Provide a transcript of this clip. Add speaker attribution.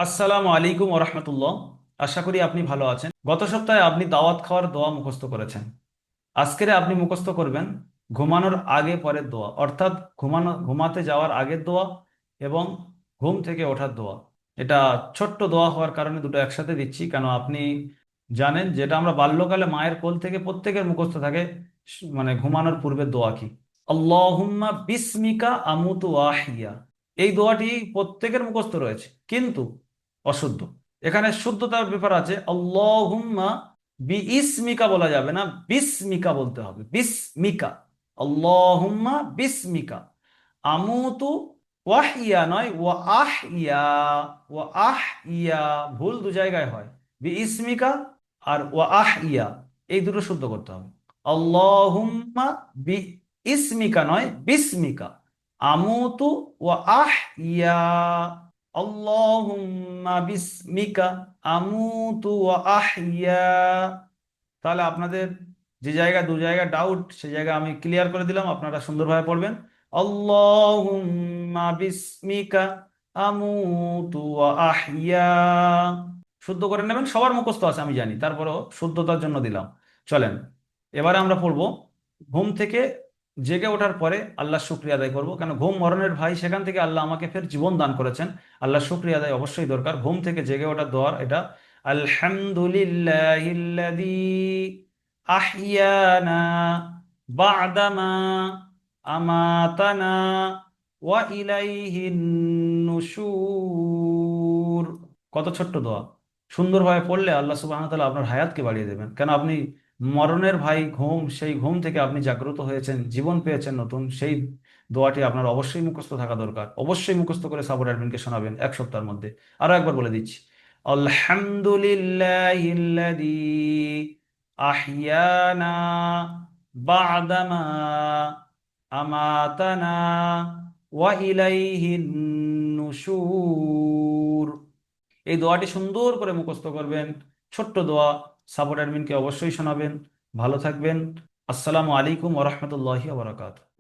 Speaker 1: আসসালামু আলাইকুম ওরহমতুল্লাহ। আশা করি আপনি ভালো আছেন। গত সপ্তাহে আপনি দাওয়াত খাওয়ার দোয়া মুখস্থ করেছেন। আজকের আপনি মুখস্থ করবেন ঘুমানোর আগে পরের দোয়া, অর্থাৎ ঘুমাতে যাওয়ার আগের দোয়া এবং ঘুম থেকে ওঠার দোয়া। এটা ছোট্ট দোয়া হওয়ার কারণে দুটো একসাথে দিচ্ছি, কেন আপনি জানেন যেটা আমরা বাল্যকালে মায়ের কোল থেকে প্রত্যেকের মুখস্থ থাকে। মানে ঘুমানোর পূর্বের দোয়া কি? আল্লাহুম্মা বিসমিকা আমুতু ওয়াহিয়া। এই দোয়াটি প্রত্যেকের মুখস্থ রয়েছে, কিন্তু অশুদ্ধ। এখানে শুদ্ধতার ব্যাপার আছে। আল্লাহুম্মা বি ইসমিকা বলা যাবে না, বিসমিকা বলতে হবে। বিসমিকা, আল্লাহুম্মা বিসমিকা আমুতু ওয়াহিয়া নয় ওয়া আহিয়া। ওয়া আহিয়া ভুল দু জায়গায় হয়। বি ইসমিকা আর ওয়া আহিয়া, এই দুটো শুদ্ধ করতে হবে। আল্লাহুম্মা বি ইসমিকা নয় বিসমিকা আমুতু ওয়া আহিয়া। আল্লাহুম্মা বিসমিকা আমুতু ওয়া আহইয়া। তাহলে আপনাদের যে জায়গায় দু জায়গায় ডাউট, সে জায়গা আমি ক্লিয়ার করে দিলাম, আপনারা সুন্দরভাবে পড়বেন। আল্লাহুম্মা বিসমিকা আমুতু ওয়া আহইয়া। শুদ্ধ করে নেবেন, সবার মুখস্থ আছে আমি জানি, তারপরেও শুদ্ধতার জন্য দিলাম। চলেন, এবারে আমরা পড়বো ঘুম থেকে জেগে ওঠার পরে আল্লাহ শুক্রিয়া আদায় করব, কেন ঘুম মরণের ভাই, সেখান থেকে আল্লাহ আমাকে ফের জীবন দান করেছেন। আল্লাহ শুক্রিয়া আদায় অবশ্যই দরকার। ঘুম থেকে জেগে ওঠার দোয়ার এটা। আলহামদুলিল্লাহিল্লাযী আহিয়ানা বা'দামা আমাতানা ওয়া ইলাইহিন নুশুর। কত ছোট্ট দোয়া! সুন্দরভাবে পড়লে আল্লাহ সুবহানাহু ওয়া তাআলা আপনার হায়াতকে বাড়িয়ে দেবেন, কেন আপনি মরণের ভাই ঘুম, সেই ঘুম থেকে আপনি জাগ্রত হয়েছেন, জীবন পেয়েছেন নতুন। সেই দোয়াটি আপনার অবশ্যই মুখস্থ থাকা দরকার। অবশ্যই মুখস্থ করে সাপোর্ট অ্যাডমিনকে শোনাবেন 1 সপ্তাহের মধ্যে। আরো একবার বলে দিচ্ছি, আলহামদুলিল্লাহিল্লাযী আহিয়ানা বা'দামা আমাতানা ওয়া ইলাইহিন নুশুর। এই দোয়াটি সুন্দর করে মুখস্থ করবেন, ছোট্ট দোয়া। সাপোর্ট অ্যাডমিনকে অবশ্যই শোনাবেন। ভালো থাকবেন। আসসালামু আলাইকুম ওয়া রাহমাতুল্লাহি ওয়া বারাকাতুহু।